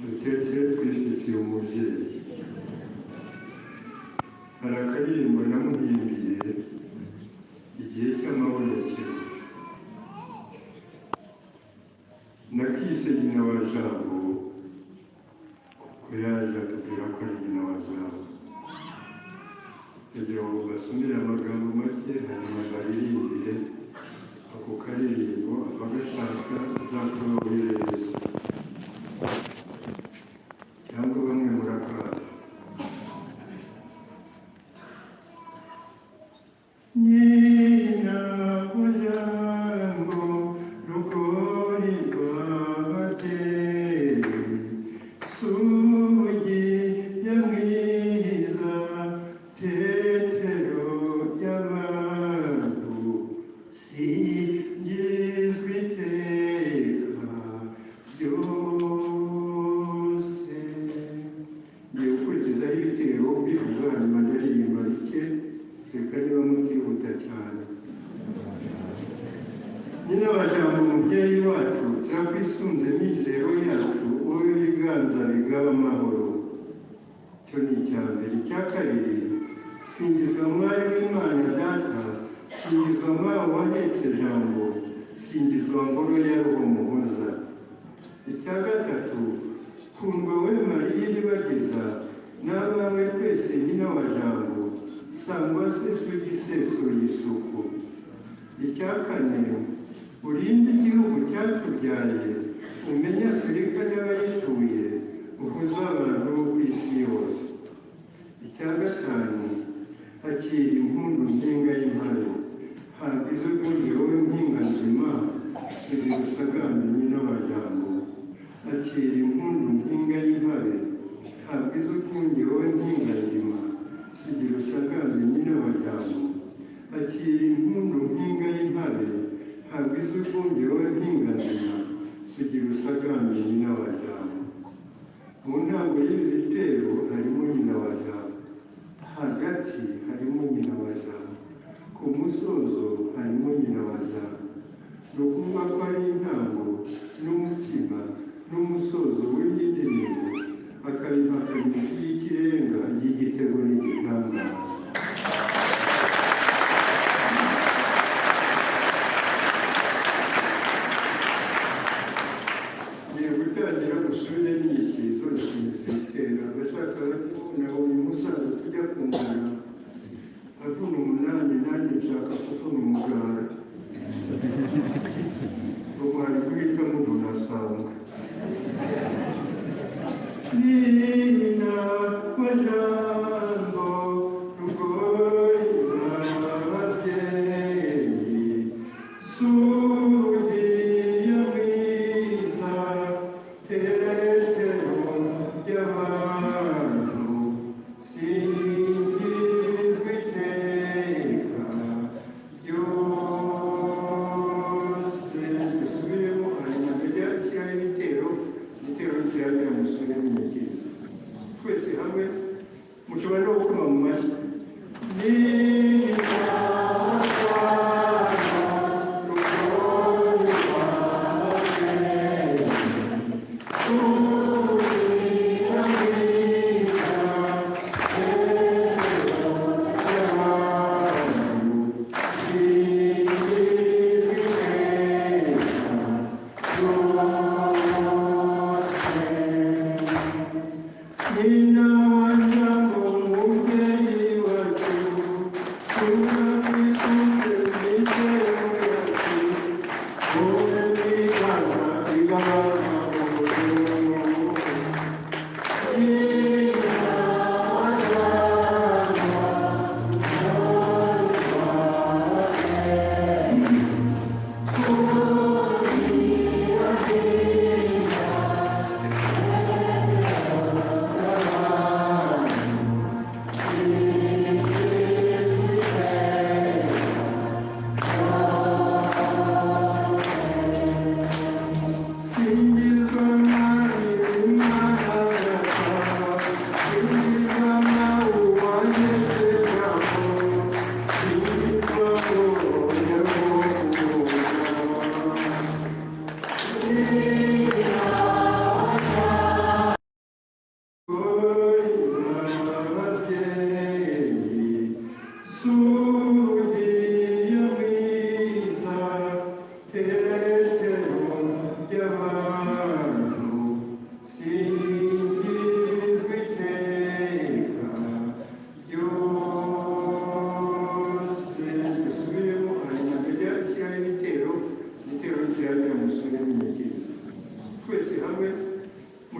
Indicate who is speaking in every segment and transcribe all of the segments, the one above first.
Speaker 1: dutekere twifitiye umubyeyi. Hari akaririmbo namuhimbiye igihe cy'amabonekero, nakise nyina wa Jambo kuko yaje atubwira ko ari nyina wa Jambo, kugira ngo basomere amagambo make hanyuma baririmbire ako karirimbo abagashaka zakubahereza cyangwa bamwe murakaza. Nyina wa Jambo rukori rw'ababyeyi, sugi ya mwiza, tetero y'abantu, singizwa iteka ryose. Ngiye gukurikizaho ibitero bivuga hanyuma ndaririmba bike, reka niba mutihuta cyane. Nyina wa Jambo umubyeyi wacu, turakwisunze mizero yacu, wowe ibiganza bigaba amahoro. Cyo ni icya mbere. Icya kabiri, singizwa mwari w'Imana data, singizwa mwawe wahetse Jambo, singizwa ngoro ya Roho muhoza. Icya gatatu, kundwa we Mariya iribagiza, n'abawe twese nyina wa Jambo, sangwa sesu gisesuye isuku. Icya kane, urinde igihugu cyatubyaye, umenye Afurika n'abayituye, uhuze abantu bo ku isi yose. Icya gatanu, akira impundu mpinga y'intare, habwa izo rwundi wowe mpinga nzima, sugira usagambe nyina wa Jambo. Akira impundu mpinga y'intare, habwa izo rwundi wowe mpinga nzima, sugira usagambe nyina wa Jambo. Akira impundu mpinga y'intare, habwa izo rwundi wowe mpinga nzima, sugira usagambe nyina wa Jambo. Mu ntango y'ibi bitero harimo nyina wa Jambo, hagati harimo nyina wa Jambo, ku musozo harimo nyina wa Jambo. Ni ukuvuga ko ari intango n'umutima n'umusozo w'iyi ndirimbo, akayimpakanishi y'ikirenga y'igitego n'igitangaza. Ngiye gutangira gusubira inyikirizo zitera abashaka nabo uyu musaza tujya kungana avuna umunani, nanjye nshaka kuvuna umugara, umwari guhita muvuna asanga. Nyina wa Jambo rugori rw'ababyeyi, sugi ya mwiza, tetero y'abantu, singizwa iteka ryose. Dusubiremo hanyuma tujya kiriho ibitero kirajya musubiremo inyikirizo twese hamwe, mushobora no gukoma mu mashyi.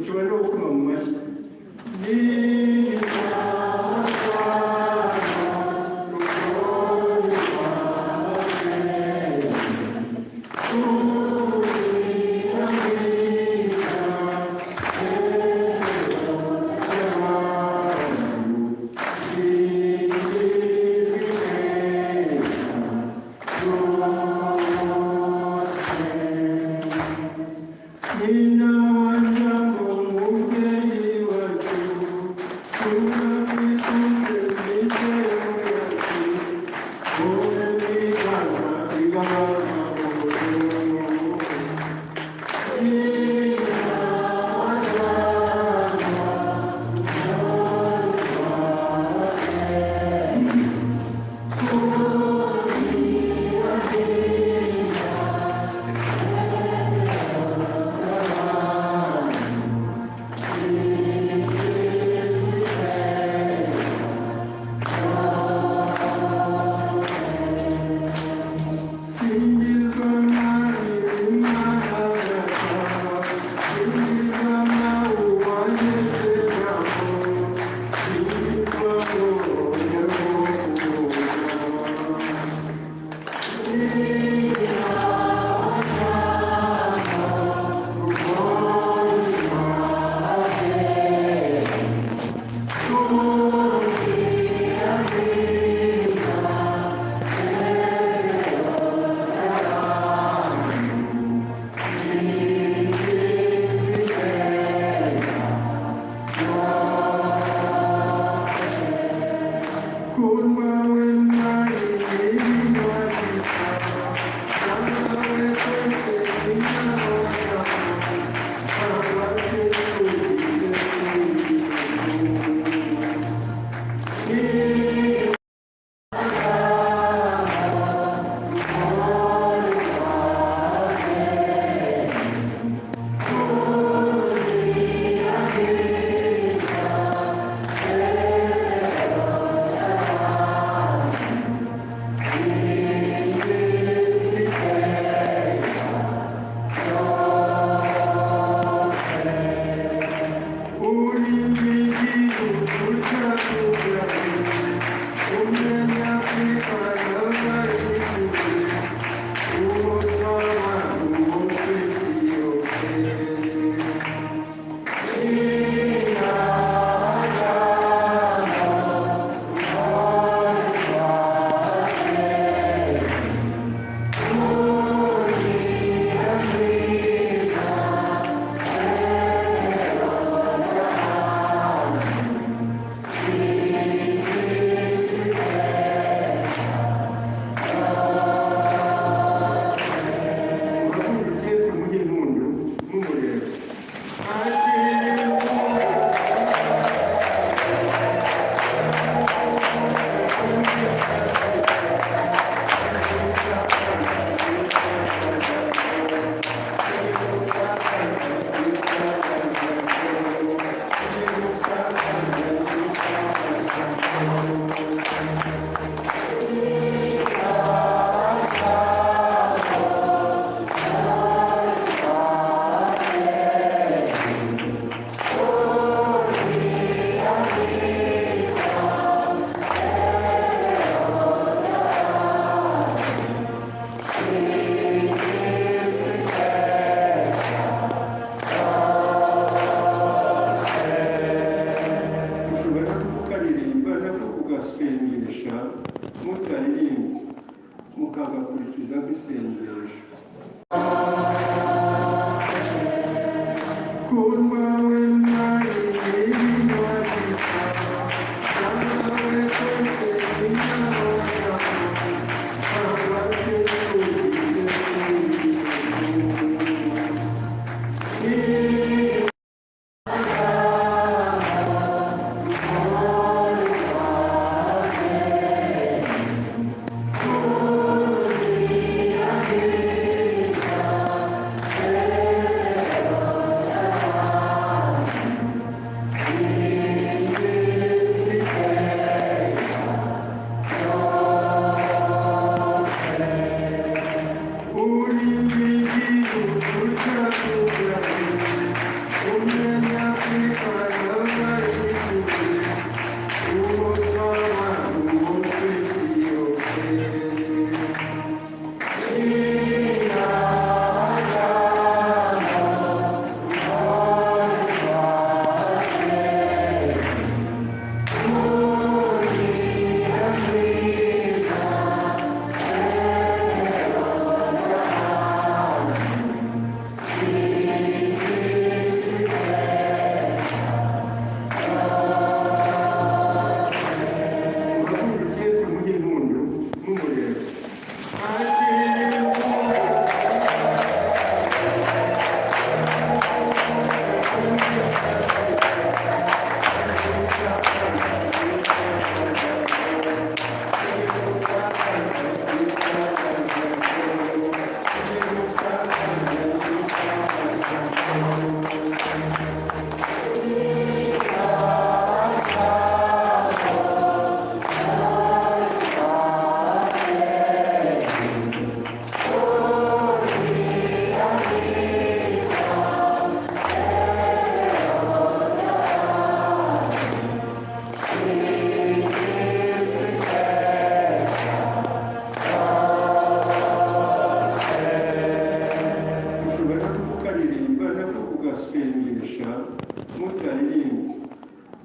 Speaker 1: ushobora no gukoma mu mashyi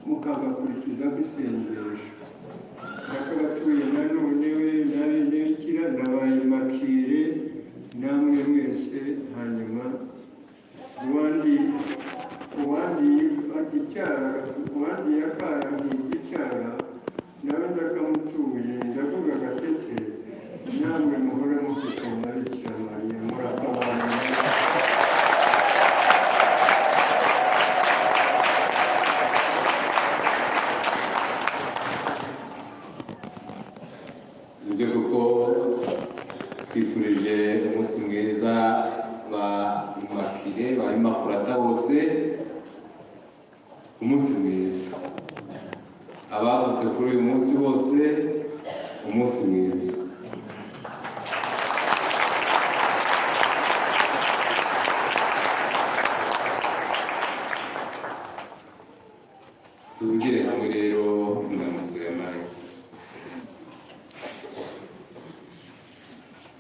Speaker 1: mukagakurikiza nk'isengesho nakabatuye nanone we nabendekira nabaye makire namwe mwese hanyuma uwandi yakara nk'igicyara nawe ndakamutuye ndavuga gatete namwe muhora mufite na Bikira Mariya muratabana.
Speaker 2: Nibyo kuko twifurije umunsi mwiza ba Imakire ba Imakurata bose, umunsi mwiza abavutse kuri uyu munsi bose, umunsi mwiza. Tuvugire hamwe rero indamutso ya Mariya.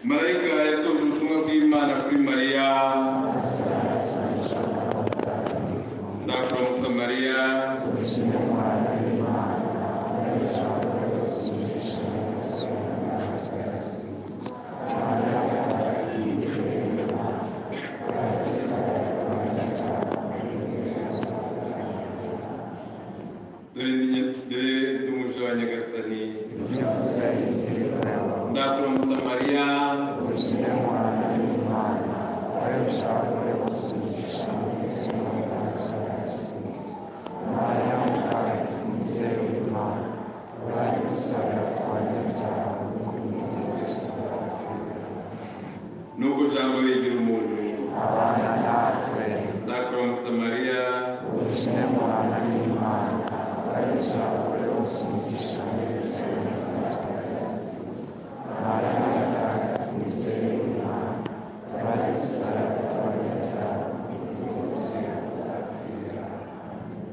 Speaker 2: Marayika yasoje ubutumwa bw'Imana kuri Mariya. Ndakuramutsa Mariya, dore ndumuje wa Nyagasani. Ndakuramutsa Mariya, nuko jambo rigira umuntu. Ndakuramutsa Mariya,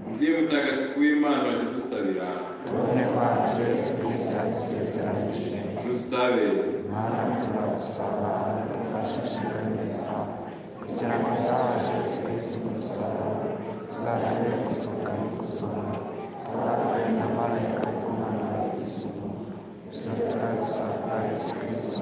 Speaker 2: Mubyeyi mutagatifu w'Imana wadusabira.
Speaker 3: Tubone kwacu Yesu Kristo yadusezeranyije.
Speaker 2: Dusabe.
Speaker 3: Mana turagusaba dufashishe neza kugira ngo uzabaje Yesu Kristo kumusaba uzarebe kuzuka n'ikuzuka tubarwe n'amarayika y'Imana y'igisumo. Turagusaba Yesu Kristo